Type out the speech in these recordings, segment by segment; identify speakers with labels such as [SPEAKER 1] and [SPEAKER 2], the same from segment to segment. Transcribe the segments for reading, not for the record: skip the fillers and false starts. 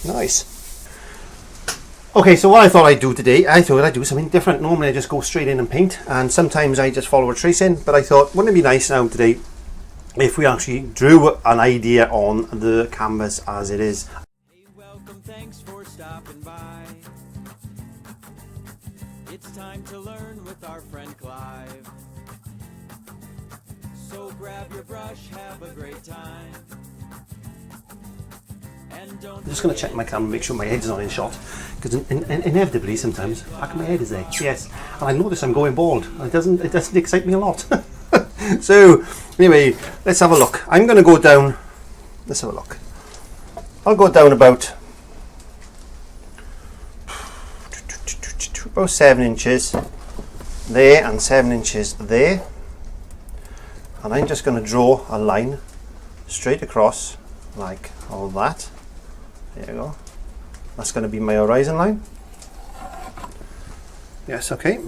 [SPEAKER 1] Nice. Okay, so what I thought I'd do today, I thought I'd do something different. Normally I just go straight in and paint, and sometimes I just follow a tracing, but I thought, wouldn't it be nice now today if we actually drew an idea on the canvas as it is.
[SPEAKER 2] Hey, welcome, thanks for stopping by. It's time to learn with our friend Clive. So grab your brush, have a great time. And don't
[SPEAKER 1] I'm just going to check my camera, make sure my head's not in shot, because inevitably sometimes back of my head is there. Yes, and I notice I'm going bald. It doesn't excite me a lot. So anyway, let's have a look. I'm going to go down. Let's have a look. I'll go down about 7 inches there and 7 inches there, and I'm just going to draw a line straight across like all that. There you go. That's going to be my horizon line. Yes, okay.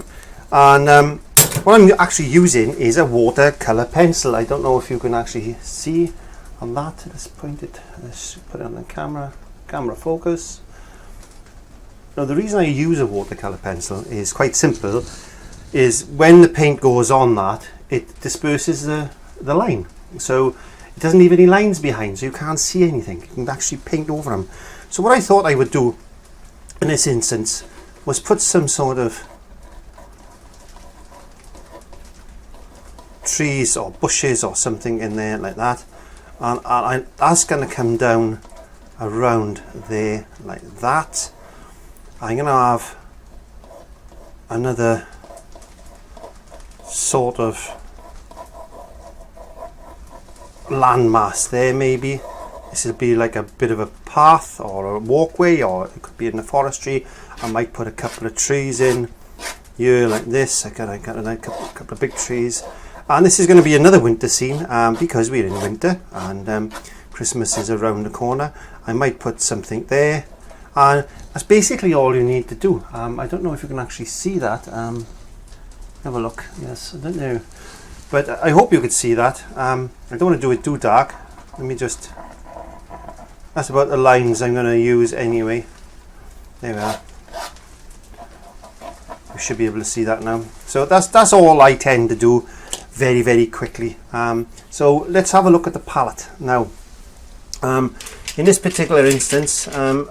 [SPEAKER 1] And what I'm actually using is a watercolor pencil. I don't know if you can actually see on that. Let's point it. Let's put it on the camera. Camera focus. Now the reason I use a watercolor pencil is quite simple. Is when the paint goes on that, it disperses the line. So it doesn't leave any lines behind, so you can't see anything. You can actually paint over them. So what I thought I would do in this instance was put some sort of trees or bushes or something in there like that, and that's going to come down around there like that. I'm going to have another sort of landmass there. Maybe this will be like a bit of a path or a walkway, or it could be in the forestry. I might put a couple of trees in here like this. I got a couple of big trees. And this is going to be another winter scene because we're in winter and Christmas is around the corner. I might put something there, and that's basically all you need to do. I don't know if you can actually see that. Have a look. Yes, I don't know, but I hope you could see that. I don't want to do it too dark. Let me just. That's about the lines I'm going to use anyway. There we are. You should be able to see that now. So that's all I tend to do. Very quickly. So let's have a look at the palette now. In this particular instance, where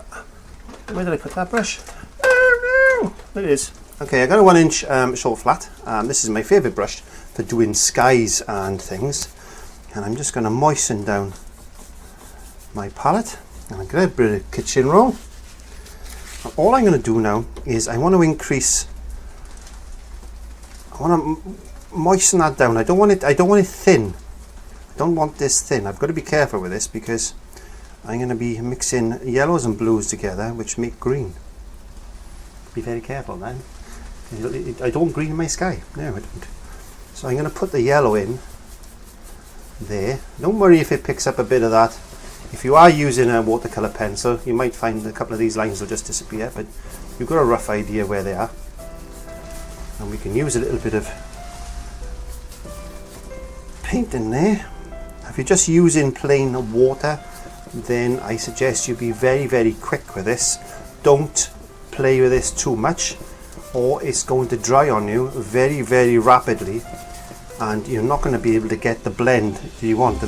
[SPEAKER 1] did I put that brush? Oh, no. There it is. Okay, I got a 1 inch short flat. This is my favourite brush for doing skies and things, and I'm just going to moisten down my palette, and I'm going to put a kitchen roll. And all I'm going to do now is I want to increase. I want to moisten that down. I don't want it thin. I don't want this thin. I've got to be careful with this because I'm going to be mixing yellows and blues together, which make green. Be very careful then. I don't want green in my sky. No, I don't. So I'm going to put the yellow in there. Don't worry if it picks up a bit of that. If you are using a watercolor pencil, you might find a couple of these lines will just disappear, but you've got a rough idea where they are. And we can use a little bit of paint in there. If you're just using plain water, then I suggest you be very quick with this. Don't play with this too much, or it's going to dry on you very rapidly, and you're not going to be able to get the blend that you want.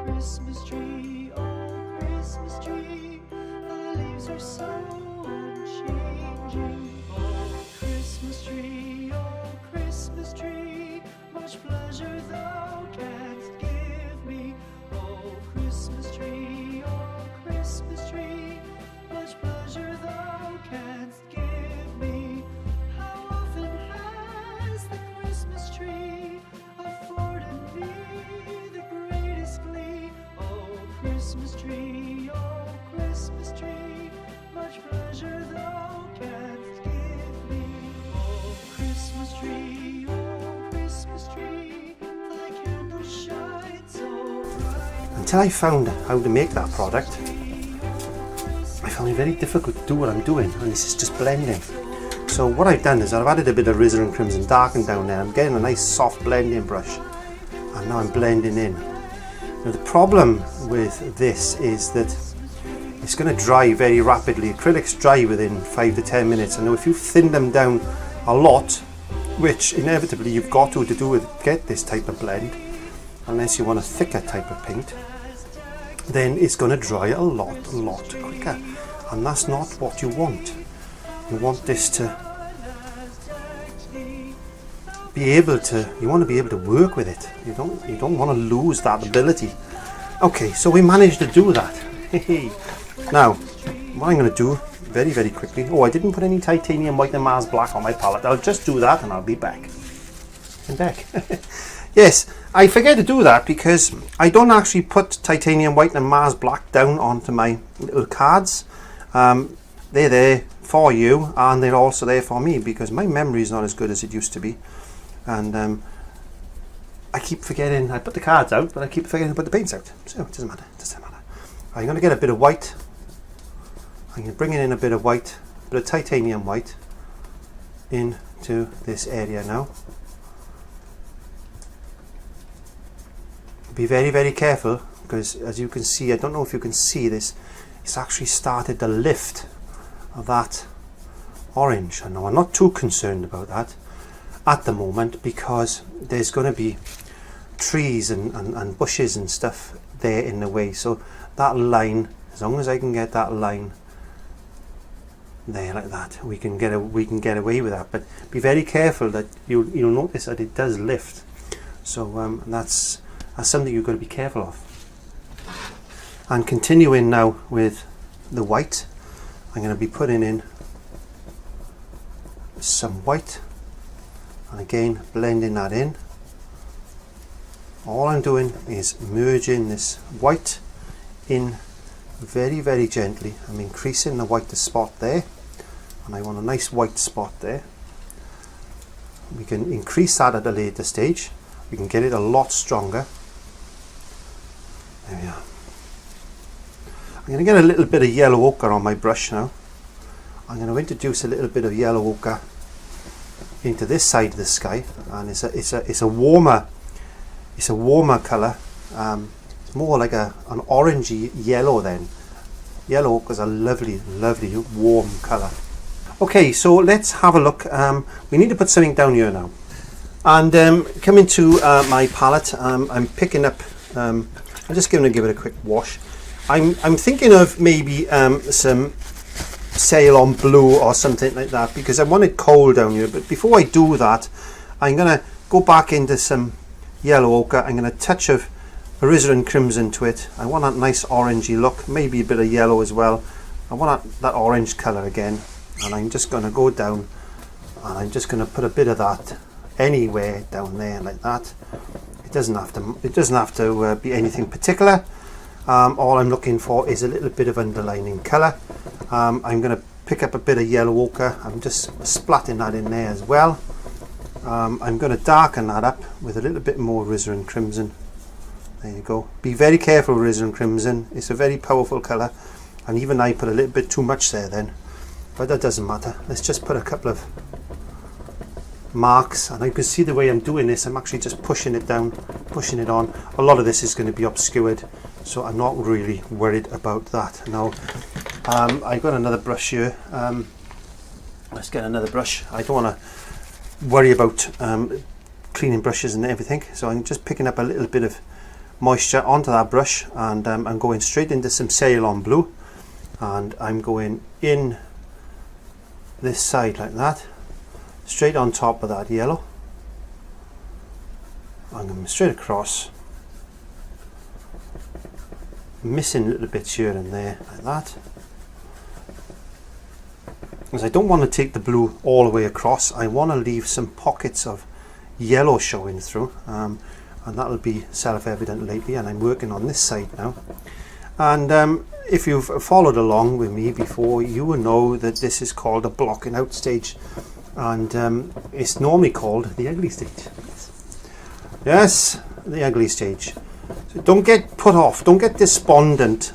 [SPEAKER 3] Christmas tree, oh Christmas tree, thy leaves are so unchanging. Oh Christmas tree, much pleasure thou canst give me. Oh Christmas tree, much pleasure thou canst give me. How often has the Christmas tree afforded me the greatest glee? Christmas tree, much pleasure thou canst give me. Oh Christmas tree,
[SPEAKER 1] until I found how to make that product, I found it very difficult to do what I'm doing, and this is just blending. So what I've done is I've added a bit of alizarin crimson darken down there. I'm getting a nice soft blending brush, and now I'm blending in. Now the problem with this is that it's going to dry very rapidly. Acrylics dry within 5 to 10 minutes. I know if you thin them down a lot, which inevitably you've got to do with get this type of blend, unless you want a thicker type of paint, then it's going to dry a lot quicker, and that's not what you want. You want this to be able to, you want to be able to work with it. You don't want to lose that ability. Okay, so we managed to do that. Now, what I'm going to do very quickly, oh, I didn't put any titanium white and Mars black on my palette. I'll just do that and I'll be back. I'm back. Yes, I forget to do that because I don't actually put titanium white and Mars black down onto my little cards. They're there for you, and they're also there for me because my memory is not as good as it used to be, and I keep forgetting. I put the cards out, but I keep forgetting to put the paints out, so it doesn't matter. I'm going to get a bit of white. I'm going to bring in a bit of white, a bit of titanium white into this area now. Be very careful, because as you can see, I don't know if you can see this, it's actually started to lift that orange. I know I'm not too concerned about that at the moment, because there's going to be trees and bushes and stuff there in the way. So that line, as long as I can get that line there like that, we can get away with that. But be very careful that you'll notice that it does lift. So that's something you've got to be careful of. And continuing now with the white, I'm going to be putting in some white, and again blending that in. All I'm doing is merging this white in very gently. I'm increasing the white spot there, and I want a nice white spot there. We can increase that at a later stage. We can get it a lot stronger. There we are. I'm going to get a little bit of yellow ochre on my brush now. I'm going to introduce a little bit of yellow ochre into this side of the sky, and it's a warmer colour. It's more like an orangey yellow then. Yellow ochre is a lovely warm colour. Okay, so let's have a look. We need to put something down here now, and coming to my palette, I'm picking up. I'm just going to give it a quick wash. I'm thinking of maybe some Ceylon blue or something like that, because I want it cold down here. But before I do that, I'm going to go back into some yellow ochre. I'm going to touch of alizarin crimson to it. I want that nice orangey look, maybe a bit of yellow as well. I want that orange colour again, and I'm just going to go down, and I'm just going to put a bit of that anywhere down there like that. It doesn't have to be anything particular. All I'm looking for is a little bit of underlining colour. I'm going to pick up a bit of yellow ochre. I'm just splatting that in there as well. I'm going to darken that up with a little bit more alizarin crimson. There you go. Be very careful with alizarin crimson. It's a very powerful colour, and even I put a little bit too much there then, but that doesn't matter. Let's just put a couple of marks, and you can see the way I'm doing this, I'm actually just pushing it down, pushing it on. A lot of this is going to be obscured, so I'm not really worried about that. Now I've got another brush here. Let's get another brush. I don't want to worry about cleaning brushes and everything, so I'm just picking up a little bit of moisture onto that brush, and I'm going straight into some Ceylon blue, and I'm going in this side like that, straight on top of that yellow. I'm going straight across, missing little bits here and there like that, because I don't want to take the blue all the way across. I want to leave some pockets of yellow showing through, and that'll be self-evident lately, and I'm working on this side now. And if you've followed along with me before, you will know that this is called a blocking out stage, and it's normally called the ugly stage. Yes, the ugly stage. So don't get put off, don't get despondent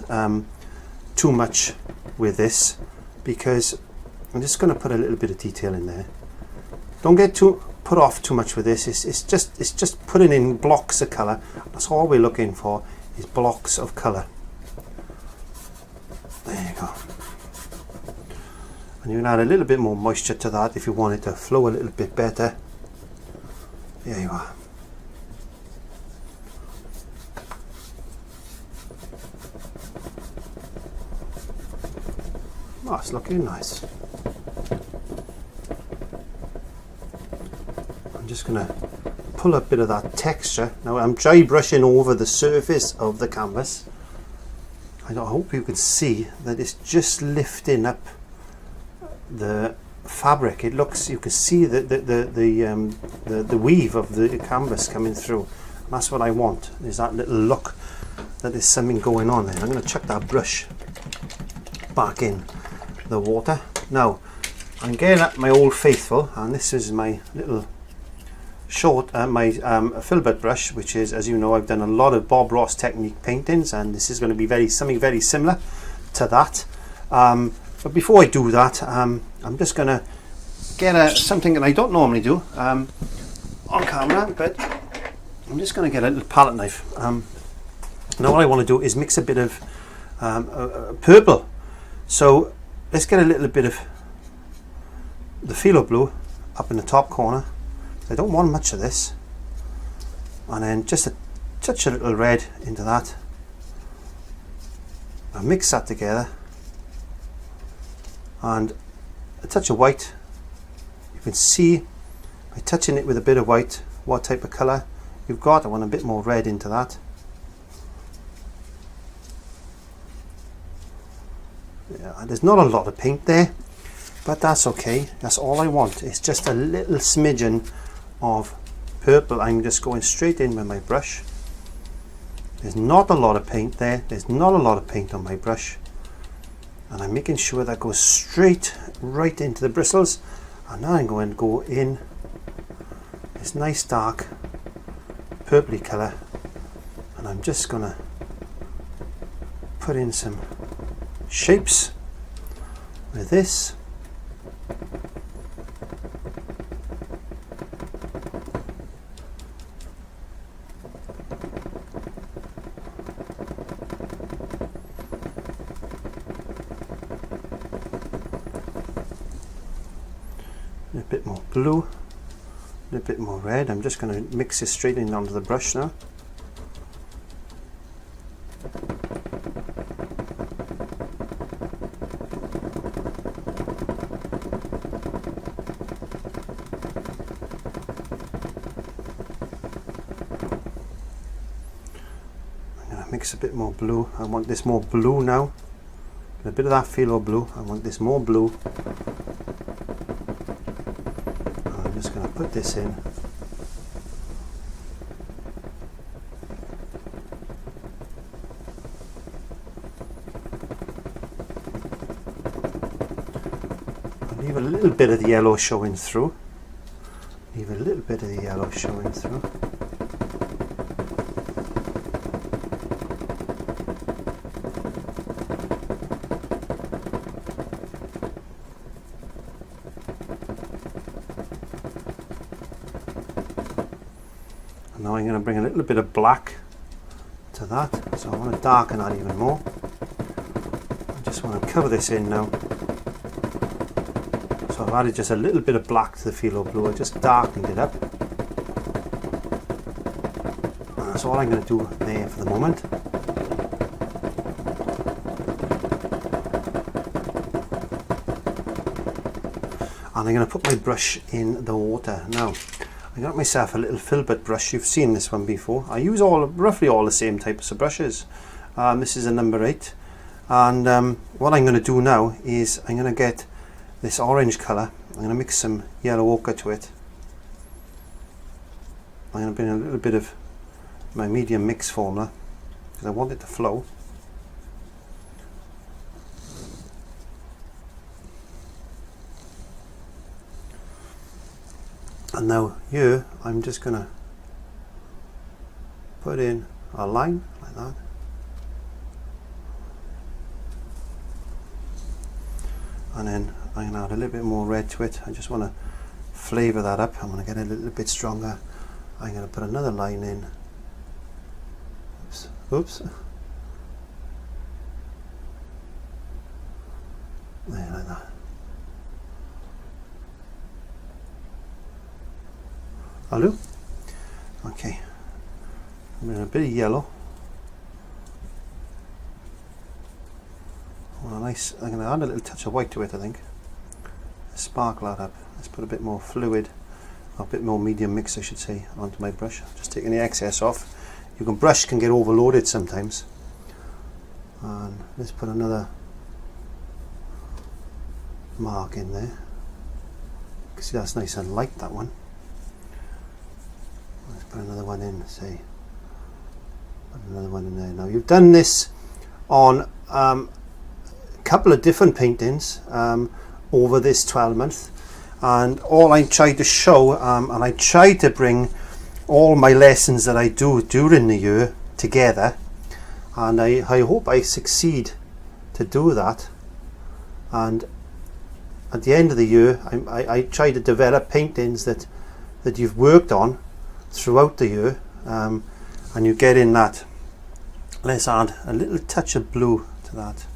[SPEAKER 1] too much with this, because I'm just going to put a little bit of detail in there. Don't get put off too much with this. It's just putting in blocks of colour. That's all we're looking for, is blocks of colour. There you go. And you can add a little bit more moisture to that if you want it to flow a little bit better. There you are. Oh, it's looking nice. I'm just going to pull a bit of that texture. Now I'm dry brushing over the surface of the canvas. I hope you can see that it's just lifting up the fabric. It looks, you can see the weave of the canvas coming through. And that's what I want, is that little look that there's something going on there. I'm going to chuck that brush back in the water. Now I'm getting at my Old Faithful, and this is my little short my filbert brush, which is, as you know, I've done a lot of Bob Ross technique paintings, and this is going to be something very similar to that. But before I do that, I'm just going to get something that I don't normally do on camera, but I'm just going to get a little palette knife. Now what I want to do is mix a bit of purple. So let's get a little bit of the phthalo blue up in the top corner. I don't want much of this. And then just a touch a little red into that. I mix that together. And a touch of white. You can see by touching it with a bit of white what type of colour you've got. I want a bit more red into that. Yeah, there's not a lot of paint there, but that's okay. That's all I want. It's just a little smidgen of purple. I'm just going straight in with my brush. There's not a lot of paint there. There's not a lot of paint on my brush. And I'm making sure that goes straight right into the bristles. And now I'm going to go in this nice dark purpley colour, and I'm just going to put in some shapes with this. A bit more blue, a little bit more red. I'm just going to mix this straight in onto the brush now. I'm going to mix a bit more blue. I want this more blue now. A bit of that phthalo blue. I want this more blue. Going to put this in. I'll leave a little bit of the yellow showing through. Leave a little bit of the yellow showing through. Now I'm going to bring a little bit of black to that, so I want to darken that even more. I just want to cover this in now. So I've added just a little bit of black to the phthalo blue. I just darkened it up. And that's all I'm going to do there for the moment. And I'm going to put my brush in the water now. I got myself a little filbert brush. You've seen this one before. I use roughly all the same types of brushes. This is a number 8, and what I'm going to do now is I'm going to get this orange colour. I'm going to mix some yellow ochre to it. I'm going to bring a little bit of my medium mix formula because I want it to flow. And now here I'm just going to put in a line like that. And then I'm going to add a little bit more red to it. I just want to flavour that up. I'm going to get it a little bit stronger. I'm going to put another line in. Oops. Oops. There, like that. That'll do. Okay. I'm going to a bit of yellow. Well, nice. I'm going to add a little touch of white to it, I think. Sparkle that up. Let's put a bit more fluid, or a bit more medium mix, I should say, onto my brush. Just taking the excess off. Brush can get overloaded sometimes. And let's put another mark in there. You can see that's nice and light, that one. Let's put another one in, say. Put another one in there. Now you've done this on a couple of different paintings over this 12 month, and all I tried to show, and I tried to bring all my lessons that I do during the year together, and I hope I succeed to do that. And at the end of the year, I try to develop paintings that you've worked on throughout the year, and you get in that. Let's add a little touch of blue to that.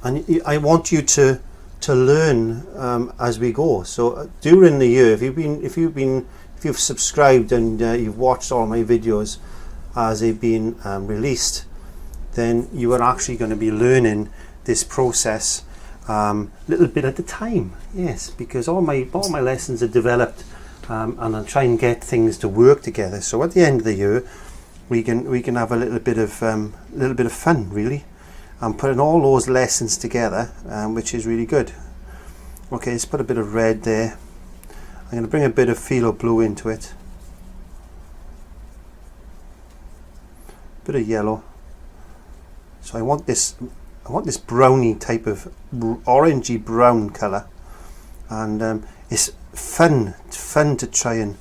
[SPEAKER 1] And I want you to learn as we go. So during the year, if you've subscribed and you've watched all my videos as they've been released, then you are actually going to be learning this process little bit at a time. Yes, because all my lessons are developed, and I try and get things to work together. So at the end of the year, we can have a little bit of fun, really. I'm putting all those lessons together, which is really good. Okay, let's put a bit of red there. I'm going to bring a bit of phthalo blue into it. Bit of yellow. So I want this browny type of orangey brown colour, and it's fun to try and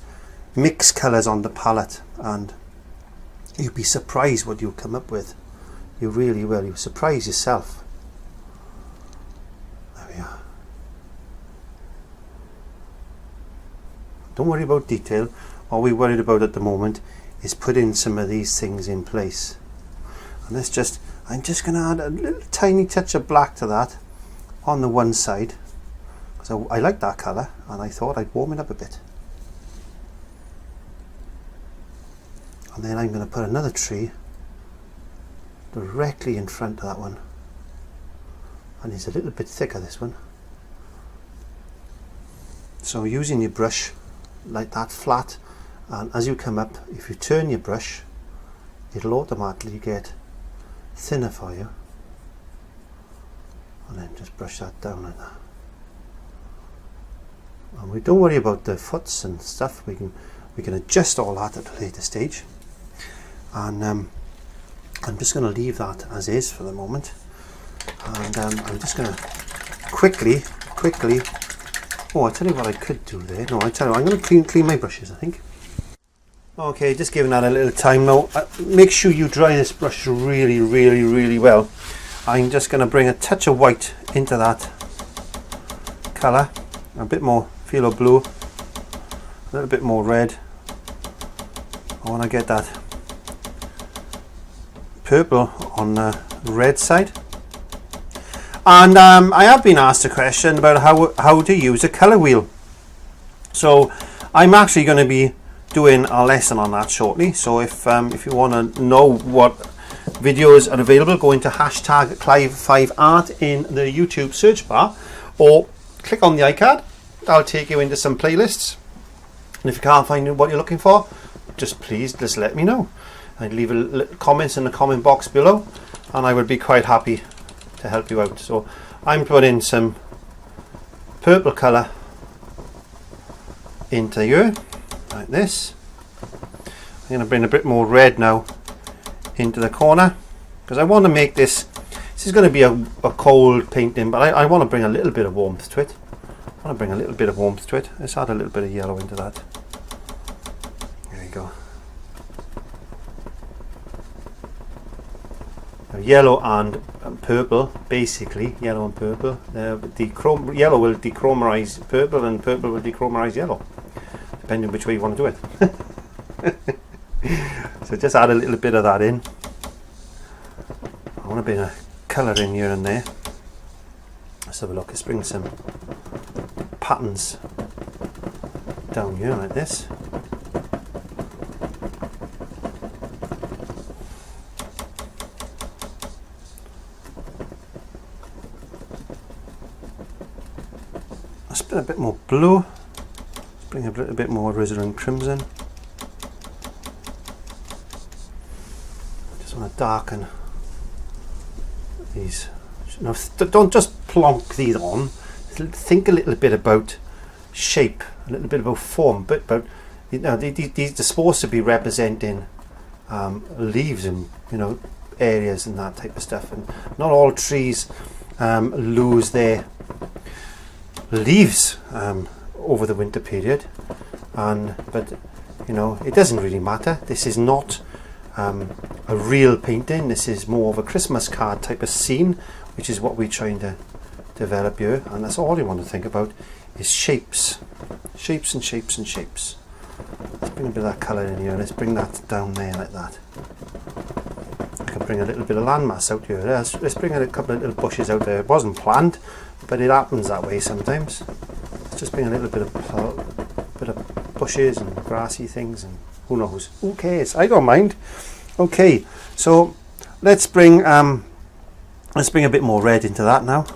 [SPEAKER 1] mix colours on the palette, and you'll be surprised what you'll come up with. You really will. You'll surprise yourself. There we are. Don't worry about detail. All we're worried about at the moment is putting some of these things in place. And I'm just going to add a little tiny touch of black to that on the one side, because I like that colour, and I thought I'd warm it up a bit. And then I'm going to put another tree directly in front of that one, and it's a little bit thicker, this one. So using your brush like that, flat, and as you come up, if you turn your brush, it'll automatically get thinner for you, and then just brush that down like that. And we don't worry about the foots and stuff. We can adjust all that at a later stage, and I'm just going to leave that as is for the moment, and I'm just going to quickly. Oh, I tell you what I could do there. No, I tell you, I'm going to clean my brushes, I think. Okay, just giving that a little time now. Make sure you dry this brush really well. I'm just going to bring a touch of white into that colour, a bit more phthalo blue, a little bit more red. I want to get that purple on the red side. And I have been asked a question about how to use a colour wheel. So I'm actually going to be doing a lesson on that shortly. So if you want to know what videos are available, go into hashtag Clive5Art in the YouTube search bar, or click on the iCard. That'll take you into some playlists. And if you can't find what you're looking for, please let me know. I'd leave comments in the comment box below, and I would be quite happy to help you out. So I'm putting some purple colour into here, like this. I'm going to bring a bit more red now into the corner, because I want to make this is going to be a cold painting, but I want to bring a little bit of warmth to it. Let's add a little bit of yellow into that. you go. Now, yellow and purple, basically yellow and purple. Yellow will dechromarize purple, and purple will dechromarize yellow, depending which way you want to do it. So just add a little bit of that in. I want a bit of colour in here and there. Let's have a look. Let's bring some patterns down here like this. Let's bring a bit more blue. Let's bring a little bit more alizarin crimson. Just want to darken these. Now, don't just plonk these on. Think a little bit about shape, a little bit about form, but about, you know, these are supposed to be representing leaves and, you know, areas and that type of stuff. And not all trees lose their leaves over the winter period. But you know, it doesn't really matter. This is not a real painting. This is more of a Christmas card type of scene, which is what we're trying to develop here, and that's all you want to think about is shapes and shapes and shapes. Let's bring a bit of that colour in here. Let's bring that down there like that. I can bring a little bit of landmass out here. Let's bring a couple of little bushes out there. It wasn't planned, but it happens that way sometimes. Let's just bring a little bit of bushes and grassy things, and who knows, who cares, I don't mind. Okay, so let's bring a bit more red into that now.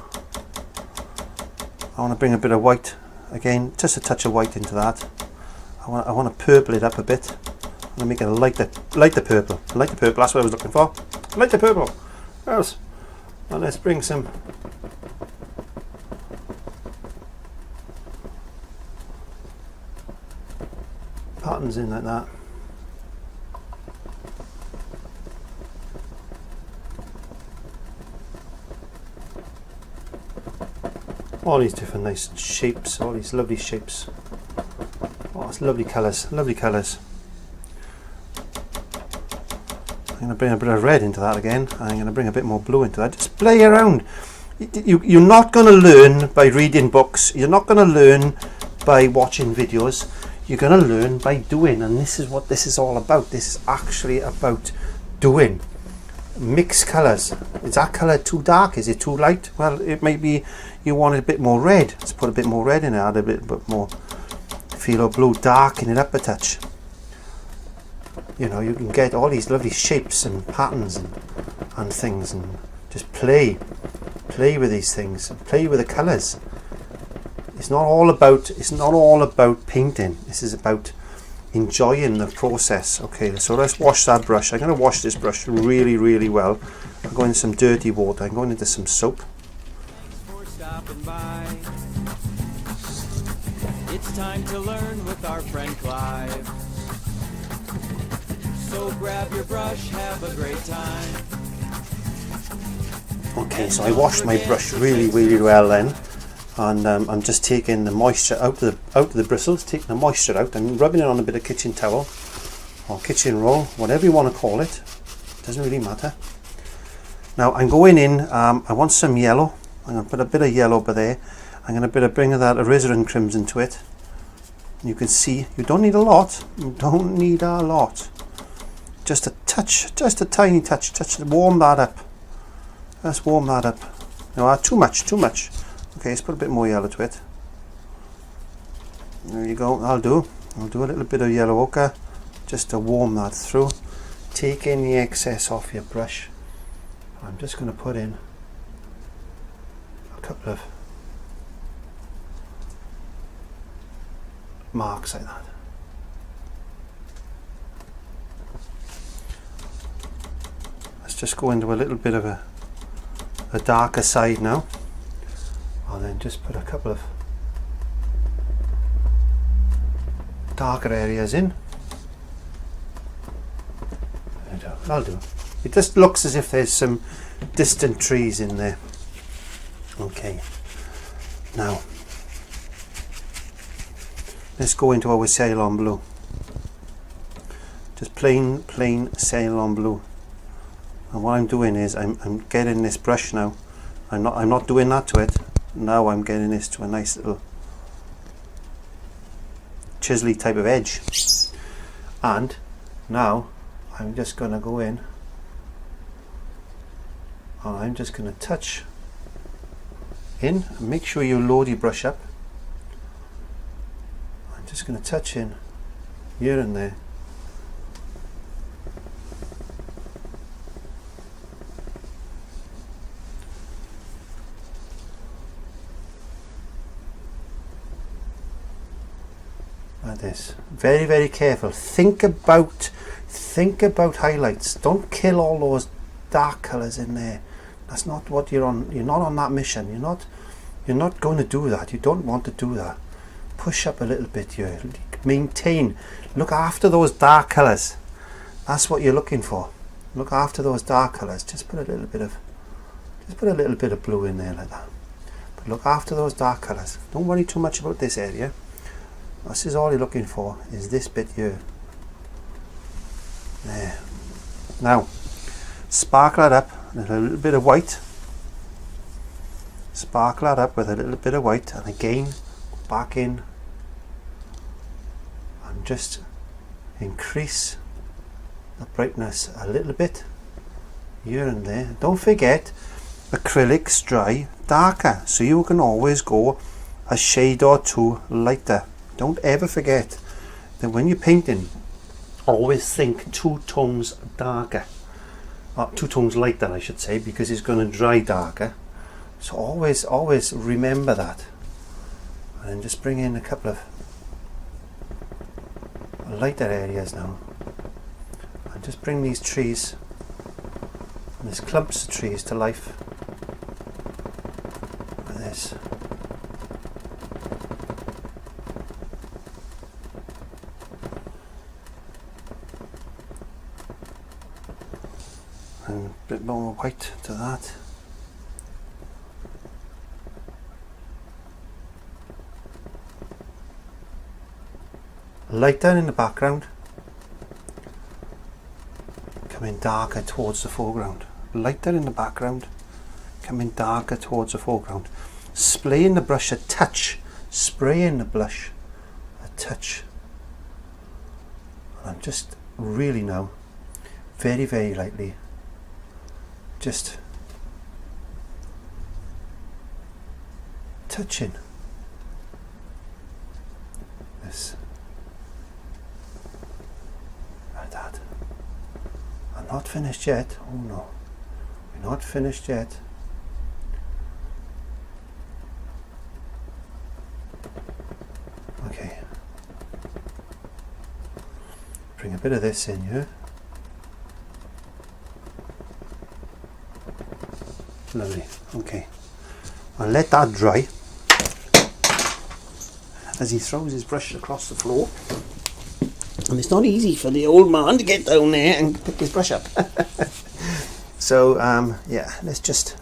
[SPEAKER 1] I want to bring a bit of white again, just a touch of white into that. I want to purple it up a bit. I'm going to make it like the purple. Like the purple, that's what I was looking for. Like the purple. Yes. And let's bring some patterns in like that. All these different nice shapes, all these lovely shapes. Oh, it's lovely colours, lovely colours. I'm going to bring a bit of red into that again. I'm going to bring a bit more blue into that. Just play around. You're not going to learn by reading books. You're not going to learn by watching videos. You're going to learn by doing, and this is what this is all about. This is actually about doing. Mix colours. Is that colour too dark? Is it too light? Well, it may be you want a bit more red. Let's put a bit more red in it, add a bit more phthalo blue, darken it up a touch. You know, you can get all these lovely shapes and patterns and things, and just play with these things, play with the colours. It's not all about painting. This is about enjoying the process. Okay, so let's wash that brush. I'm going to wash this brush really, really well. I'm going into some dirty water. I'm going into some soap.
[SPEAKER 2] For stopping by. It's time to learn with our friend Clive. So grab your brush, have a great time.
[SPEAKER 1] Okay, so I washed my brush really, really well then. And I'm just taking the moisture out of the bristles, taking the moisture out and rubbing it on a bit of kitchen towel or kitchen roll, whatever you want to call it, doesn't really matter. Now I'm going in, I want some yellow. I'm going to put a bit of yellow over there. I'm going to bring that alizarin crimson to it. You can see you don't need a lot. You don't need a lot. Just a touch, just a tiny touch, just to warm that up. Let's warm that up. No, too much. Okay, let's put a bit more yellow to it. There you go, I'll do a little bit of yellow ochre just to warm that through. Taking the excess off your brush. I'm just going to put in a couple of marks like that. Let's just go into a little bit of a darker side now. And then just put a couple of darker areas in. I'll do. It just looks as if there's some distant trees in there. Okay. Now, let's go into our Cerulean blue. plain Ceylon blue. And what I'm doing is I'm getting this brush now. I'm not doing that to it. Now I'm getting this to a nice little chisely type of edge. And now I'm just going to go in and I'm just going to touch in and make sure you load your brush up. I'm just going to touch in here and there. Like this. Very, very careful. Think about highlights. Don't kill all those dark colours in there. That's not what you're on. You're not on that mission. You're not going to do that. You don't want to do that. Push up a little bit here. Maintain. Look after those dark colours. That's what you're looking for. Look after those dark colours. Just put a little bit of blue in there like that. But look after those dark colours. Don't worry too much about this area. This is all you're looking for, is this bit here. There. Now, sparkle that up with a little bit of white. Sparkle that up with a little bit of white, and again, back in and just increase the brightness a little bit here and there. Don't forget, acrylics dry darker, so you can always go a shade or two lighter. Don't ever forget that when you're painting, always think 2 tones darker, or 2 tones lighter I should say, because it's going to dry darker. So always remember that. And then just bring in a couple of lighter areas now, and just bring these trees, these clumps of trees to life like this. And a bit more white to that. Lighter in the background, coming darker towards the foreground. Lighter in the background, coming darker towards the foreground. Spraying the brush a touch, spraying the blush a touch. And I'm just really now, very, very lightly, just touching this like that. I'm not finished yet. Oh no, we're not finished yet. Okay, bring a bit of this in here. Lovely. Okay, I'll let that dry as he throws his brush across the floor. And it's not easy for the old man to get down there and pick his brush up. So yeah, let's just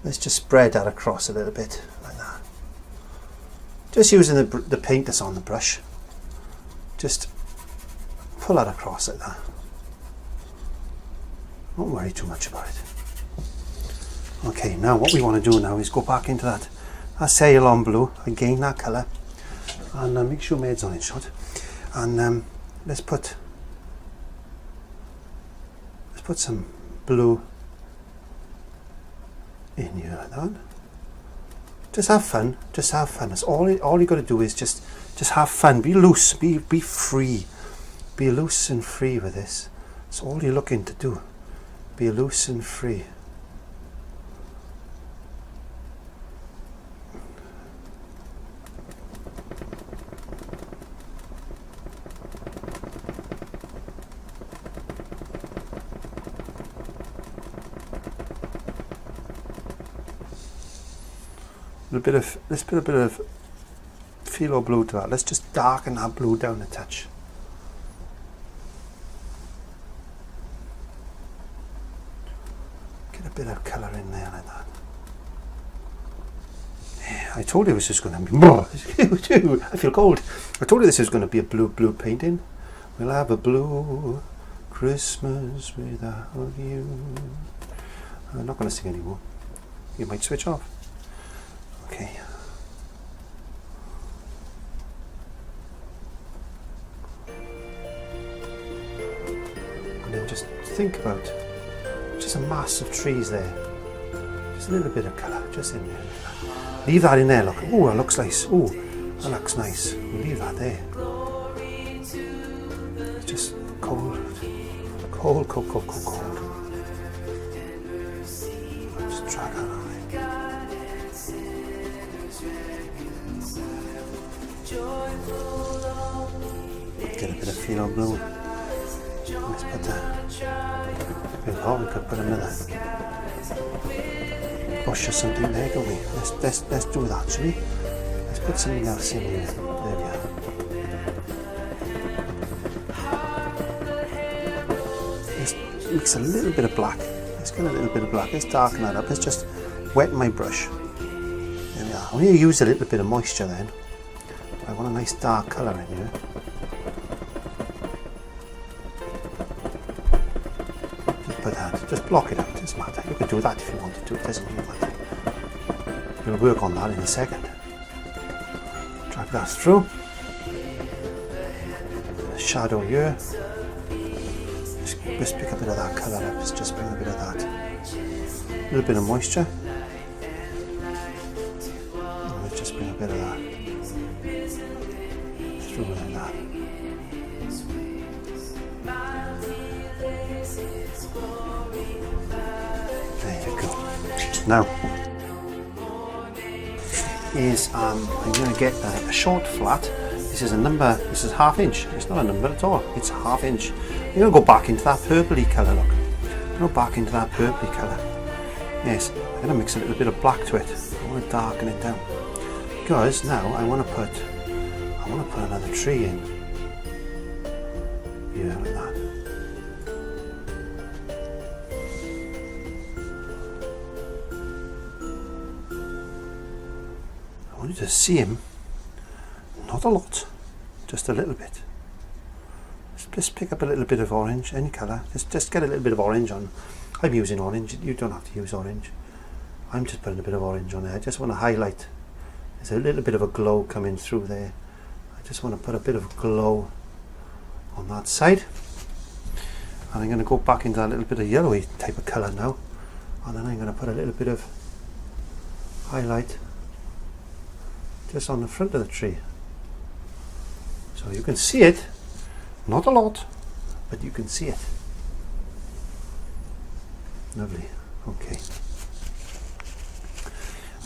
[SPEAKER 1] spread that across a little bit like that. Just using the paint that's on the brush. Just pull that across like that. Don't worry too much about it. Okay, now what we want to do now is go back into that Ceylon blue, again that colour, and make sure my head's on it shot. And let's put some blue in here like that. Just have fun. Just have fun. That's all you got to do is just have fun. Be loose. Be free. Be loose and free with this. That's all you're looking to do. Be loose and free. Let's put a bit of phthalo blue to that. Let's just darken that blue down a touch. Get a bit of colour in there like that. Yeah, I told you it was just going to be. I feel cold. I told you this was going to be a blue painting. We'll have a blue Christmas without you. I'm not going to sing anymore. You might switch off. Okay. And then just think about just a mass of trees there. Just a little bit of colour just in there. Leave that in there, look. Oh, that looks nice. Oh, that looks nice. We'll leave that there. It's just cold. Cold, cold, cold, cold, cold. Just drag that on there. Get a bit of phthalo blue. Let's put that. Oh, we could put another bush or something there, don't we? Let's do that, shall we? Let's put something else in here. There we are. Let's mix a little bit of black. Let's get a little bit of black. Let's darken that up. Let's just wet my brush. There we are. I'm going to use a little bit of moisture then. I want a nice dark colour in here. Just block it out, it doesn't matter. You can do that if you wanted to, it doesn't really matter. We'll work on that in a second. Drag that through. Shadow here. Just pick a bit of that colour up, just bring a bit of that. A little bit of moisture. And we'll just bring a bit of that through like that. Now is I'm going to get a short flat. This is a number. This is ½ inch. It's not a number at all. It's ½ inch. I'm going to go back into that purpley colour. Look, go back into that purpley colour. Yes, I'm going to mix a little bit of black to it. I want to darken it down because now I want to put another tree in. Yeah, like that. I want you to see him, not a lot, just a little bit. Just pick up a little bit of orange, any colour, just get a little bit of orange on. I'm using orange, you don't have to use orange. I'm just putting a bit of orange on there. I just want to highlight. There's a little bit of a glow coming through there. I just want to put a bit of glow on that side. And I'm going to go back into that little bit of yellowy type of colour now. And then I'm going to put a little bit of highlight just on the front of the tree. So you can see it, not a lot, but you can see it. Lovely, okay.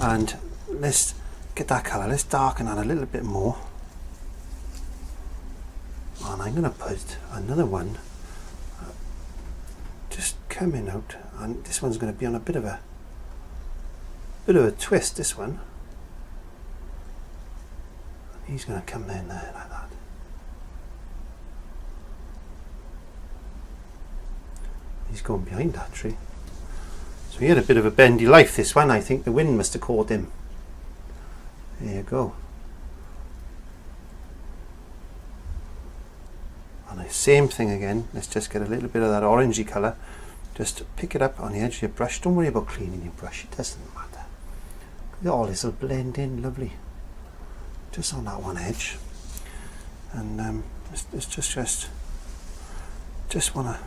[SPEAKER 1] And let's get that colour, let's darken that a little bit more. And I'm going to put another one just coming out, and this one's going to be on a bit of a twist, this one. He's going to come in there like that. He's going behind that tree. So he had a bit of a bendy life, this one. I think the wind must have caught him. There you go. And the same thing again. Let's just get a little bit of that orangey colour. Just pick it up on the edge of your brush. Don't worry about cleaning your brush. It doesn't matter. All this will blend in lovely. Just on that one edge. And it's just want to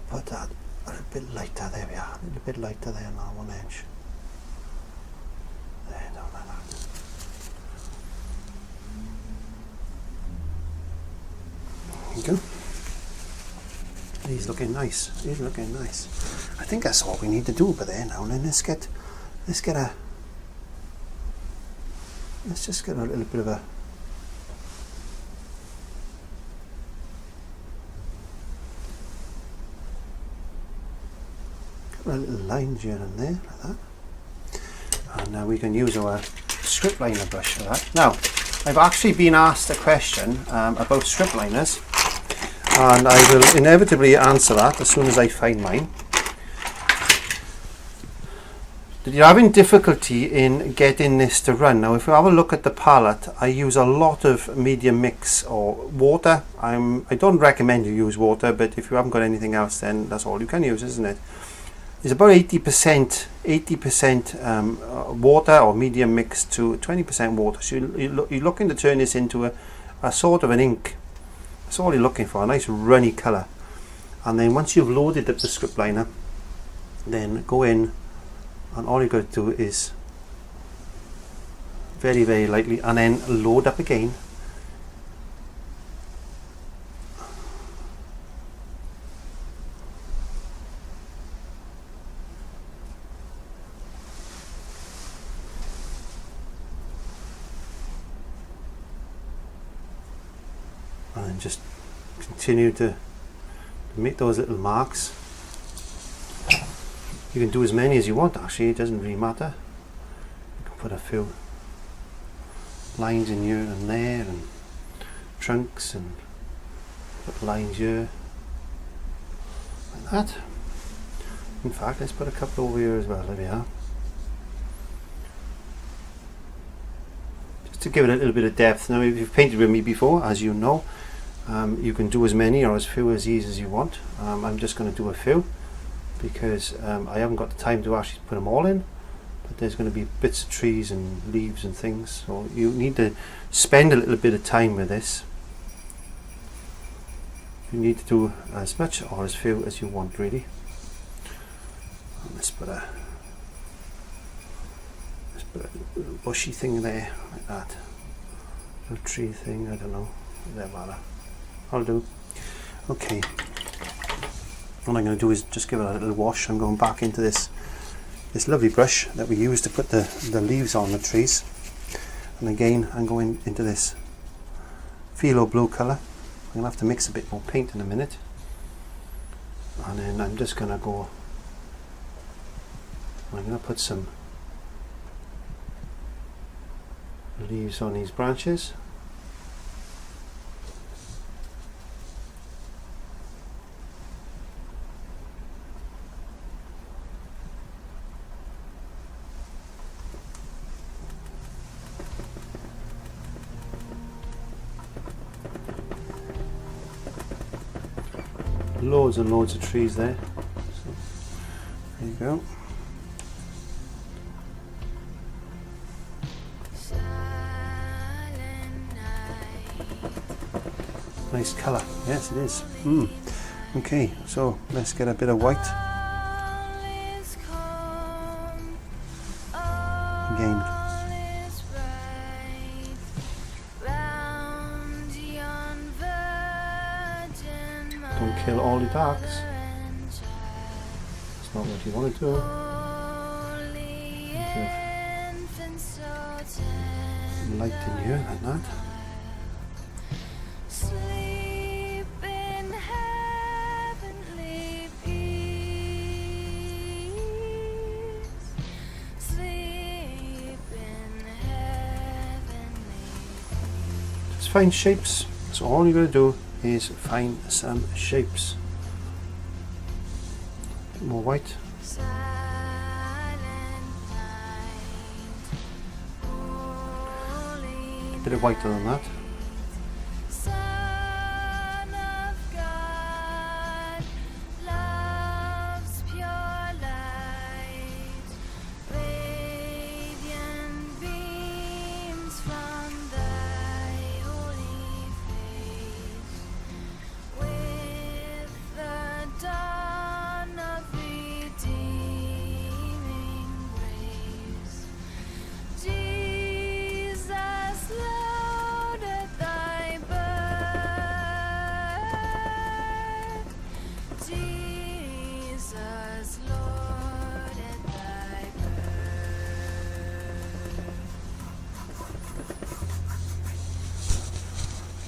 [SPEAKER 1] put that a little bit lighter. There we are. A little bit lighter there on that one edge. There, down like that. There you go. He's looking nice. He's looking nice. I think that's all we need to do. But there now, and then let's just get a little bit of a couple of little lines here and there like that. And now we can use our strip liner brush for that. Now, I've actually been asked a question about strip liners, and I will inevitably answer that as soon as I find mine. that you're having difficulty in getting this to run. Now if you have a look at the palette, I use a lot of medium mix or water. I don't recommend you use water, but if you haven't got anything else, then that's all you can use, isn't it? It's about 80% water or medium mix to 20% water. So you're looking to turn this into a sort of an ink. That's all you're looking for, a nice runny colour. And then once you've loaded up the script liner, then go in, and all you've got to do is very, very lightly, and then load up again. And then just continue to make those little marks. You can do as many as you want, actually, it doesn't really matter. You can put a few lines in here and there, and trunks, and put lines here, like that. In fact, let's put a couple over here as well. There we are. Just to give it a little bit of depth. Now, if you've painted with me before, as you know, you can do as many or as few as these as you want. I'm just going to do a few, because I haven't got the time to actually put them all in, but there's going to be bits of trees and leaves and things, so you need to spend a little bit of time with this. You need to do as much or as few as you want, really. And let's put a little bushy thing there, like that. A tree thing, I don't know, it doesn't matter. I'll do. Okay. What I'm going to do is just give it a little wash. I'm going back into this lovely brush that we used to put the leaves on the trees, and again I'm going into this phthalo blue colour. I'm going to have to mix a bit more paint in a minute, and then I'm just going to go, I'm going to put some leaves on these branches. Loads and loads of trees there. So, there you go. Nice colour. Yes, it is. Okay, so let's get a bit of white. Again. Don't kill all the darks. It's not what you want to do. Light in here like that. Just find shapes. So all you're going to do is find some shapes. More white. A bit of whiter than that.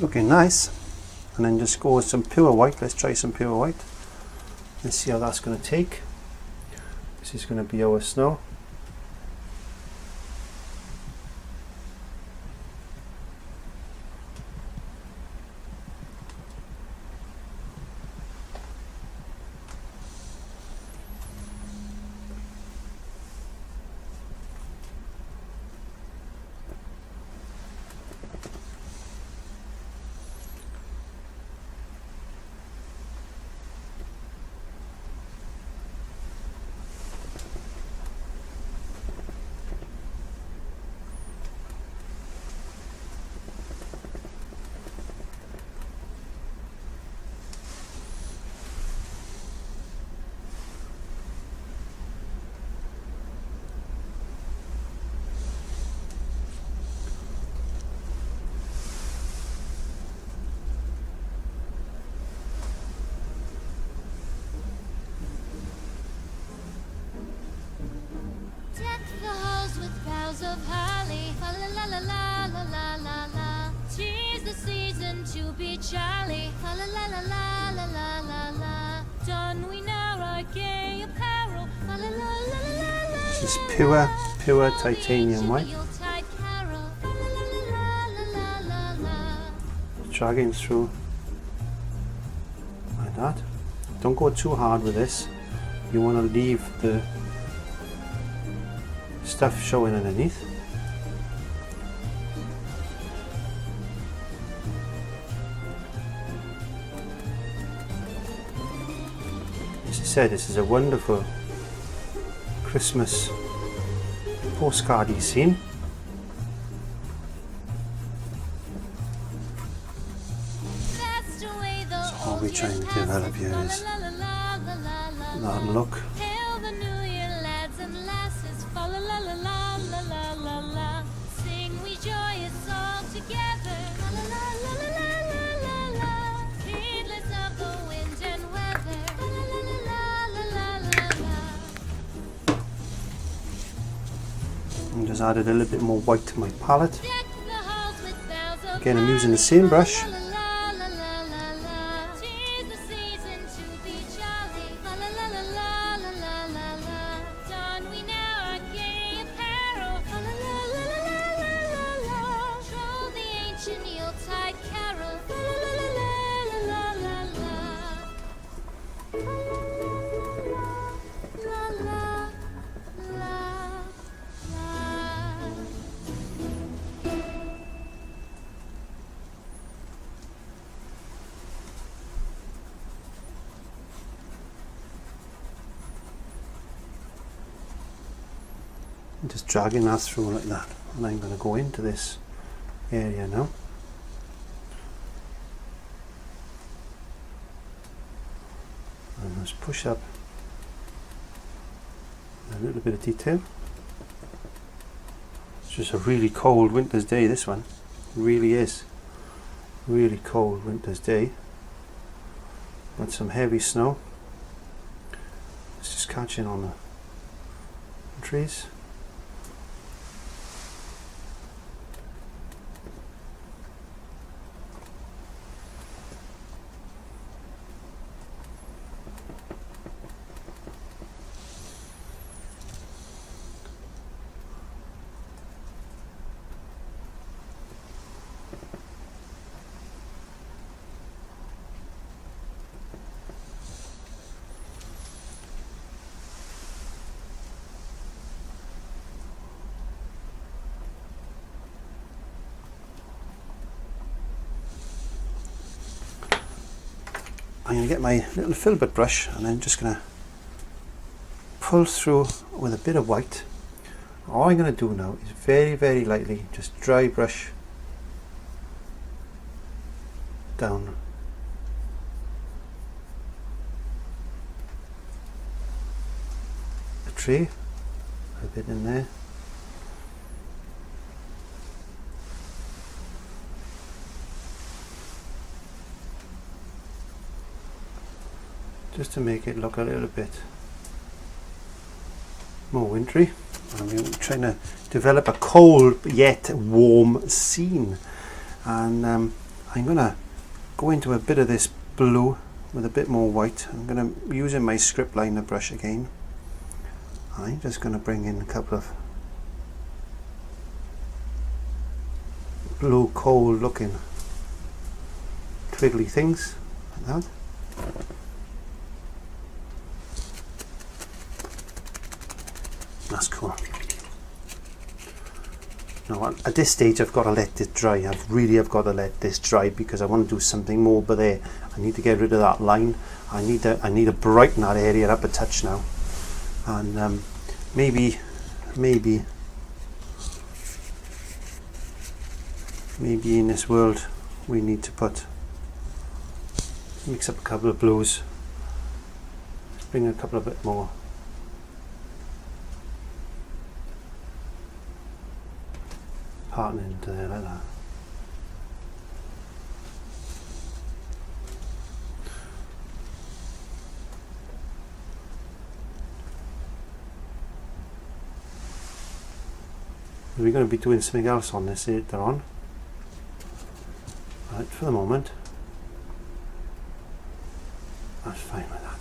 [SPEAKER 1] Looking nice. And then just go with some pure white. Let's try some pure white. Let's see how that's going to take. This is going to be our snow.
[SPEAKER 4] to be jolly. La la la la la la la la. Don we now our gay apparel. La la la la la la.
[SPEAKER 1] This is pure titanium white. Dragging through like that. Don't go too hard with this. You want to leave the stuff showing underneath. As I said, this is a wonderful Christmas postcardy scene. So all we're trying to develop here is that look. And just added a little bit more white to my palette. Again, I'm using the same brush. Just dragging that through like that, and I'm going to go into this area now. And just push up a little bit of detail. It's just a really cold winter's day, this one. It really is. Really cold winter's day. With some heavy snow. It's just catching on the trees. I'm going to get my little filbert brush and I'm just going to pull through with a bit of white. All I'm going to do now is very lightly just dry brush down the tree, a bit in there. Just to make it look a little bit more wintry. I'm trying to develop a cold yet warm scene, and I'm going to go into a bit of this blue with a bit more white. I'm going to using my script liner brush again. I'm just going to bring in a couple of blue cold looking twiggly things like that. That's cool. Now at this stage I've got to let it dry. I've got to let this dry because I want to do something more, but there I need to get rid of that line. I need to brighten that area up a touch now. And maybe in this world we need to mix up a couple of blues. Let's bring a couple of bit more. Pattern into there like that. We're going to be doing something else on this later on. Right, for the moment That's fine with that.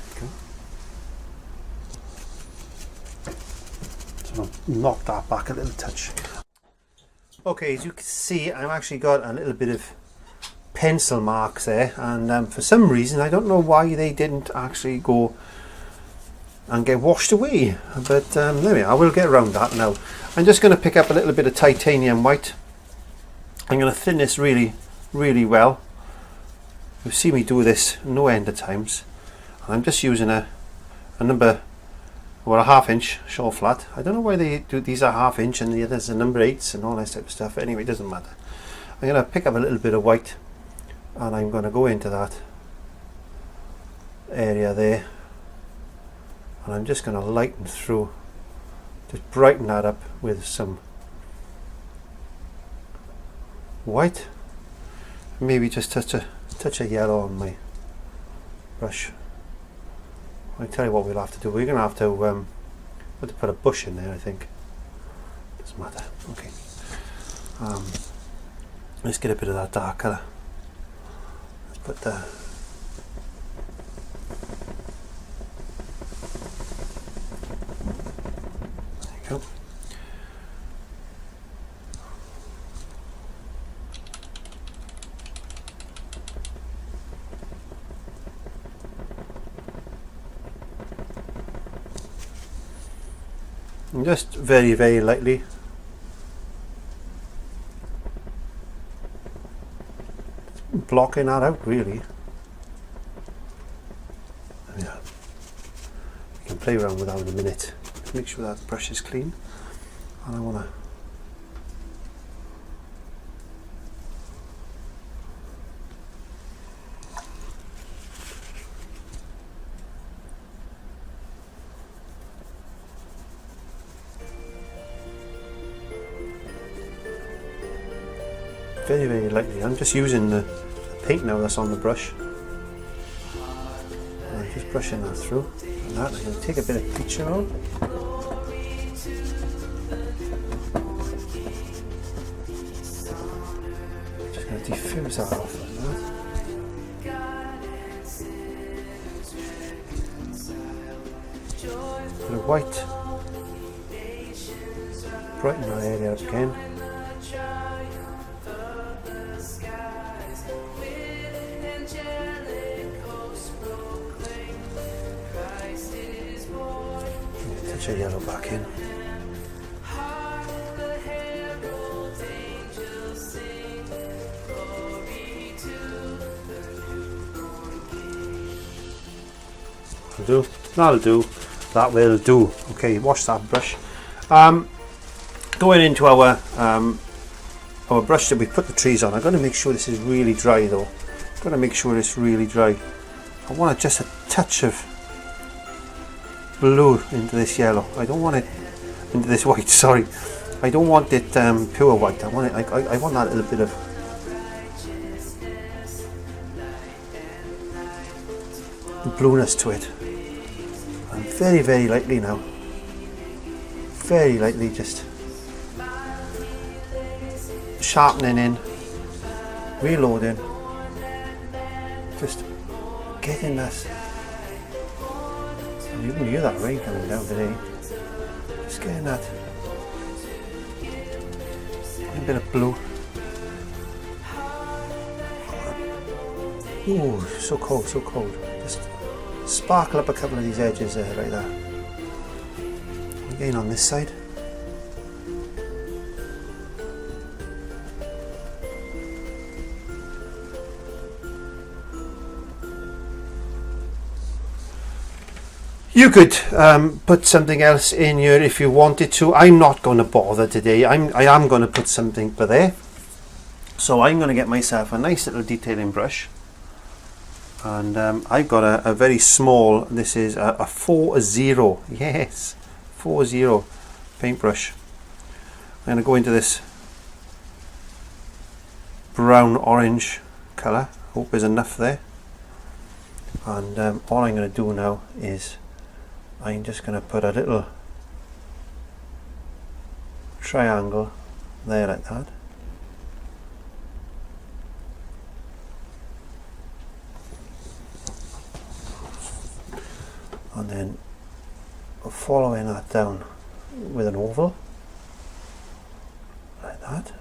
[SPEAKER 1] There we go. So I'll knock that back a little touch. Okay, as you can see, I've actually got a little bit of pencil marks there, and for some reason, I don't know why they didn't actually go and get washed away, but there we are. We'll get around that now. I'm just going to pick up a little bit of titanium white. I'm going to thin this really well. You've seen me do this no end of times. I'm just using a number, or a 1/2 inch short flat. I don't know why they do these are 1/2 inch and the others are number 8s and all that type of stuff. Anyway, it doesn't matter. I'm going to pick up a little bit of white and I'm going to go into that area there, and I'm just going to lighten through, just brighten that up with some white, maybe just touch a yellow on my brush. I'll tell you what we'll have to do. We're going to have to put a bush in there, I think. Doesn't matter. Okay. Let's get a bit of that dark colour. Let's put the... There you go. And just very lightly. Blocking that out really. Yeah. You can play around with that in a minute. Just make sure that brush is clean. And I want to very lightly. I'm just using the paint now that's on the brush. And I'm just brushing that through. And that, I'm going to take a bit of picture on. Just going to diffuse that off like that. Bit of white. Brighten that area up again. Touch a yellow back in. That'll do. That will do. Okay, wash that brush. Going into our brush that we put the trees on, I'm going to make sure this is really dry though. I'm going to make sure it's really dry. I want just a touch of blue into this yellow. I don't want it into this white. Sorry, I don't want it pure white. I want it. I want that little bit of blueness to it. And very lightly now. Very lightly, just sharpening in, reloading, just getting this. You can hear that rain coming down today. Just getting that a bit of blue. Ooh, so cold, so cold. Just sparkle up a couple of these edges there like that. Again on this side. You could put something else in here if you wanted to. I'm not going to bother today. I am going to put something for there. So I'm going to get myself a nice little detailing brush. And I've got a very small, this is a 40, yes, 40 paintbrush. I'm going to go into this brown orange colour. Hope there's enough there. And all I'm going to do now is I'm just going to put a little triangle there like that. and then following that down with an oval like that.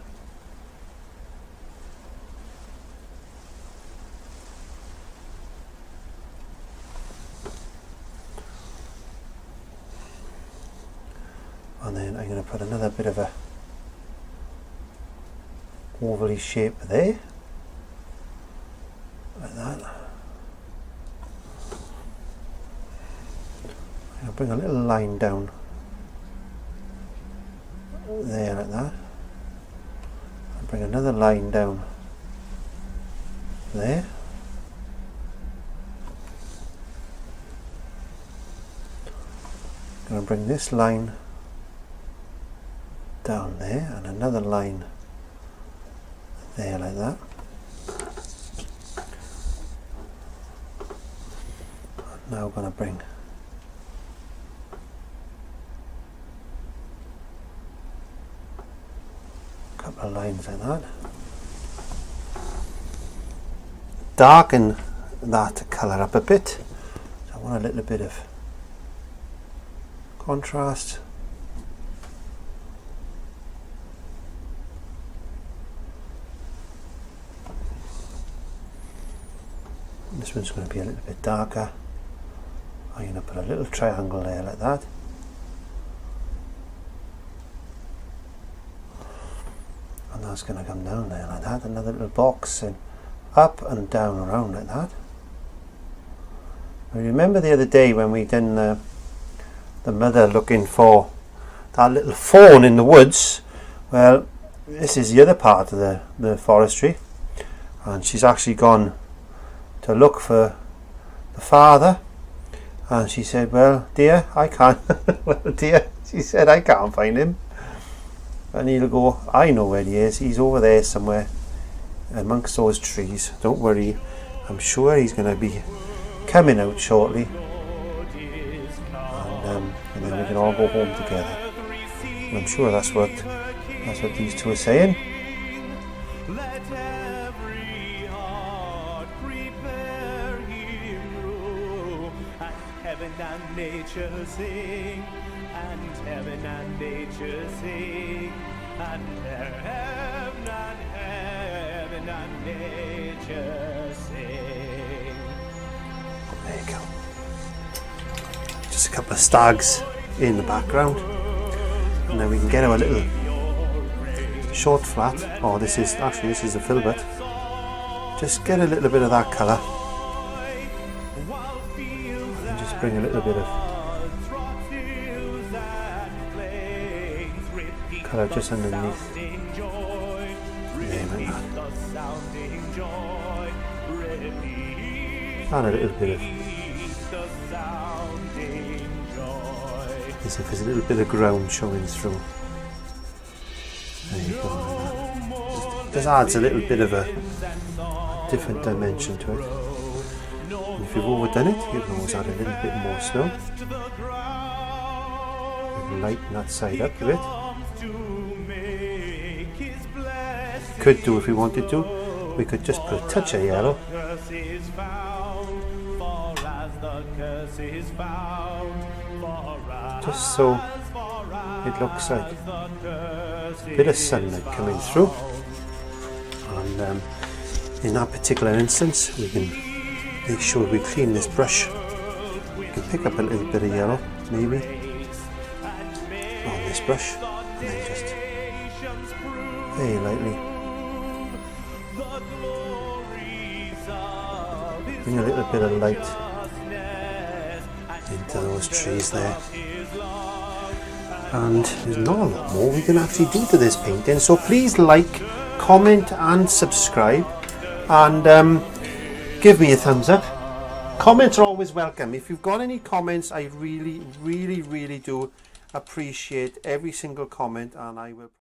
[SPEAKER 1] And then I'm going to put another bit of a ovally shape there, like that. I'll bring a little line down there like that. I'll bring another line down there. I'm going to bring this line down there and another line there like that. And now I'm going to bring a couple of lines like that. Darken that colour up a bit. So I want a little bit of contrast. This one's going to be a little bit darker. I'm going to put a little triangle there like that. And that's going to come down there like that. Another little box, and up and down around like that. I remember the other day when we done the mother looking for that little fawn in the woods. Well, this is the other part of the forestry, and she's actually gone to look for the father, and she said, well dear, I can't well dear, she said, I can't find him. And he'll go, I know where he is, he's over there somewhere amongst those trees, don't worry, I'm sure he's going to be coming out shortly, and then we can all go home together. And I'm sure that's what these two are saying.
[SPEAKER 3] Heaven and nature sing, and heaven and nature sing, and heaven and nature sing.
[SPEAKER 1] There you go. Just a couple of stags in the background, and then we can get our little short flat. Oh, this is the filbert. Just get a little bit of that colour. Bring a little bit of colour just underneath there like that. And a little bit of, as if there's a little bit of ground showing through. There you go, like that. Just adds a little bit of a different dimension to it. If you've overdone it, you can always add a little bit more snow. You can lighten that side up a bit. Could do, if we wanted to, we could just put a touch of yellow. Just so it looks like a bit of sunlight coming through. And in that particular instance, we can make sure we clean this brush. You can pick up a little bit of yellow, maybe, on this brush, and then just very lightly bring a little bit of light into those trees there. And there's not a lot more we can actually do to this painting, so please like, comment and subscribe, and give me a thumbs up. Comments are always welcome. If you've got any comments, I really do appreciate every single comment, and I will